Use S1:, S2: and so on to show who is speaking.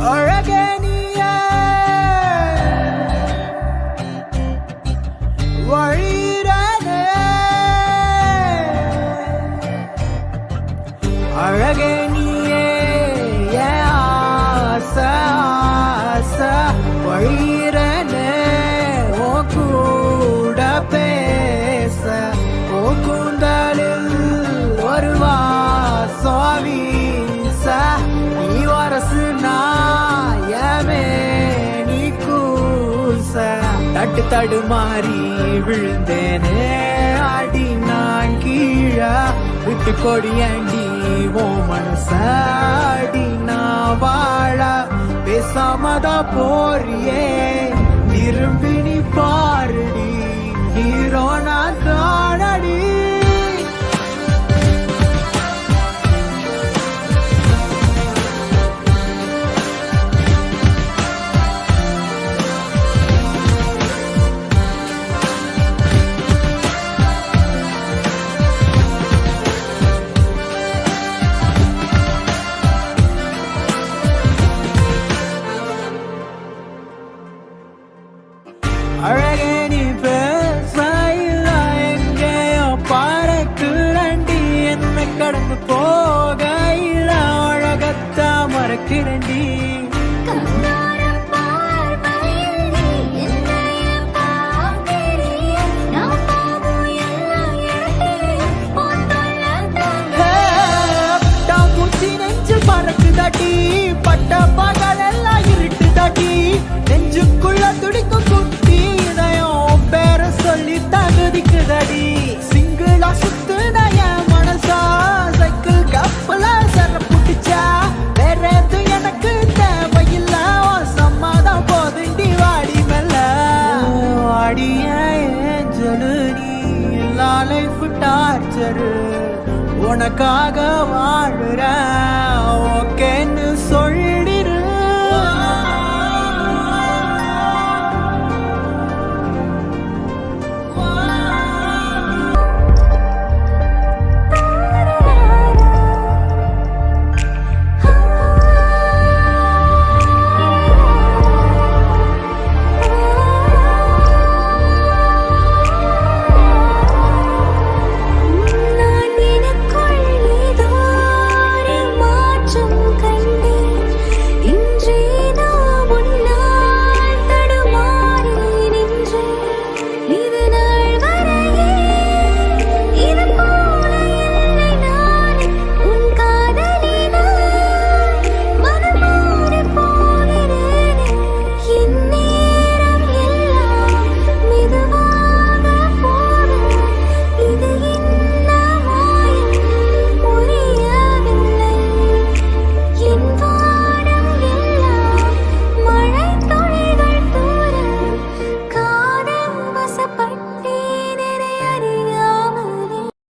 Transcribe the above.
S1: அழகே நீயே வழியிறனே அழகே நீயே ஆசை ஆசை வழியிறனே ஓ கூட பேச ஓ கூந்தலில் ஒரு வாசம் வீச நீ வரசு நாயமே நீ கூச தட்டு தடுமாறி விழுந்தேனே அடி நான் கீழே விட்டு கொடியண்டி ஓ மனசாடி நான் வாழ பேசாமதா போறியே திரும்பி நீ பாருடி ஹீரோ நான் தானடி அழகே நீ பேசையில எங்கேயோ பறக்குறண்டி என்னை கடந்து போகையில அழகத்தா மறக்கிறண்டி பறக்குதாட்டி பட்ட பகல் எல்லாம் இருட்டு தாட்டி நெஞ்சுக்குள்ள துடிக்கும் குட்டி இதயம் பேர சொல்லி தகுதிக்குதடி சிங்கிளா சுத்துடைய மனசா சைக்கிள் கப்பல சர புட்டிச்சா வேற எதுவும் எனக்கு தேவையில்ல சம்மாதான் போதுண்டி வாடி மெல்ல வாடிய ஏஞ்சலு நீ எல்லா லைஃப் டார்ச்சரு உனக்காக வாழுற